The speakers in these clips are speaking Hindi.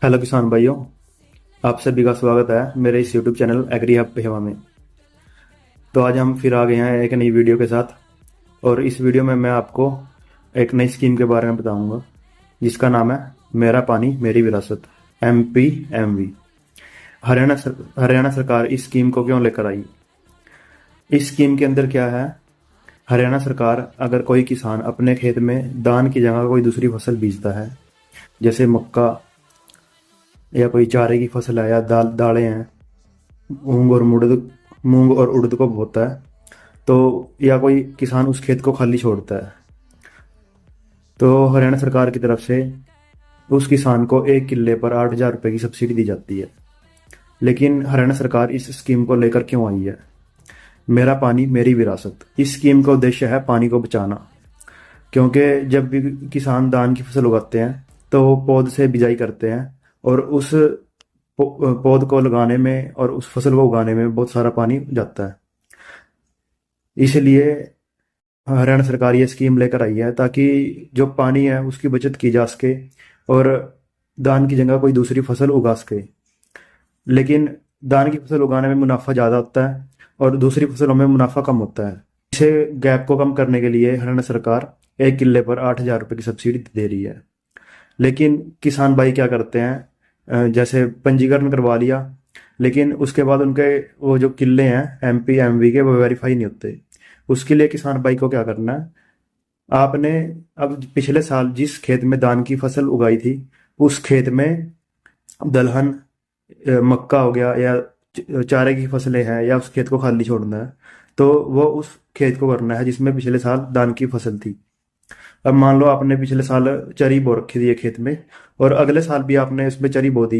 हेलो किसान भाइयों, आप सभी का स्वागत है मेरे इस YouTube channel Agri Hub Pehowa में। तो आज हम फिर आ गए हैं एक नई वीडियो के साथ। और इस वीडियो में मैं आपको एक नई स्कीम के बारे में बताऊंगा जिसका नाम है मेरा पानी मेरी विरासत, MPMV। हरियाणा सरकार इस स्कीम को क्यों लेकर आई? इस स्कीम के अंदर क्या है, हरियाणा सरकार अगर कोई किसान अपने खेत में धान की जगह कोई दूसरी फसल बीजता है, जैसे मक्का या कोई चारे की फसल है या दालें हैं, मूंग और उड़द को बोता है, तो या कोई किसान उस खेत को खाली छोड़ता है, तो हरियाणा सरकार की तरफ से उस किसान को 1 किल्ले पर 8,000 रुपये की सब्सिडी दी जाती है। लेकिन हरियाणा सरकार इस स्कीम को लेकर क्यों आई है? मेरा पानी मेरी विरासत, इस स्कीम का उद्देश्य है पानी को बचाना। क्योंकि जब भी किसान धान की फसल उगाते हैं तो वो पौध से बिजाई करते हैं, और उस पौध को लगाने में और उस फसल को उगाने में बहुत सारा पानी जाता है। इसलिए हरियाणा सरकार ये स्कीम लेकर आई है ताकि जो पानी है उसकी बचत की जा सके और धान की जगह कोई दूसरी फसल उगा सके। लेकिन धान की फसल उगाने में मुनाफा ज़्यादा होता है और दूसरी फसलों में मुनाफा कम होता है। इसे गैप को कम करने के लिए हरियाणा सरकार 1 किल्ले पर 8,000 रुपये की सब्सिडी दे रही है। लेकिन किसान भाई क्या करते हैं, जैसे पंजीकरण करवा लिया, लेकिन उसके बाद उनके वो जो किले हैं MPMV के, वो वेरीफाई नहीं होते। उसके लिए किसान भाई को क्या करना है, आपने अब पिछले साल जिस खेत में धान की फसल उगाई थी उस खेत में दलहन, मक्का हो गया या चारे की फसलें हैं, या उस खेत को खाली छोड़ना है, तो वो उस खेत को करना है जिसमें पिछले साल धान की फसल थी। अब मान लो आपने पिछले साल चरी बो रखी थी ये खेत में, और अगले साल भी आपने इसमें चरी बो दी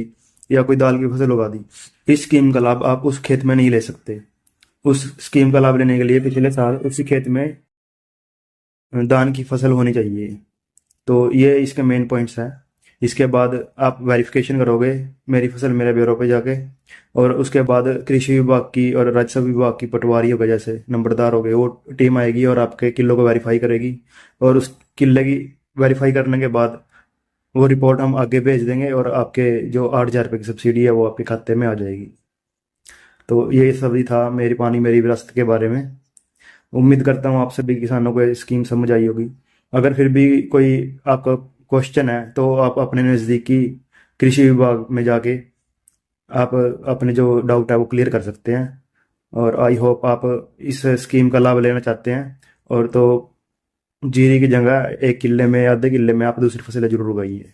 या कोई दाल की फसल उगा दी, इस स्कीम का लाभ आप उस खेत में नहीं ले सकते। उस स्कीम का लाभ लेने के लिए पिछले साल उसी खेत में धान की फसल होनी चाहिए। तो ये इसके मेन पॉइंट्स हैं। इसके बाद आप वेरिफिकेशन करोगे मेरी फसल मेरे ब्यूरो पे जाके, और उसके बाद कृषि विभाग की और राजस्व विभाग की पटवारी होगा, जैसे नंबरदार हो गए, वो टीम आएगी और आपके किलो को वेरीफाई करेगी। और उस किले की वेरीफाई करने के बाद वो रिपोर्ट हम आगे भेज देंगे और आपके जो 8,000 रुपये की सब्सिडी है वो आपके खाते में आ जाएगी। तो ये सब ही था मेरी पानी मेरी विरासत के बारे में। उम्मीद करता हूँ आप सभी किसानों को ये स्कीम समझ आई होगी। अगर फिर भी कोई आपका क्वेश्चन है तो आप अपने नज़दीकी कृषि विभाग में जाके आप अपने जो डाउट है वो क्लियर कर सकते हैं। और आई होप आप इस स्कीम का लाभ लेना चाहते हैं, और तो जीरी की जगह 1 किल्ले में या आधे किल्ले में आप दूसरी फसलें जरूर उगाइए।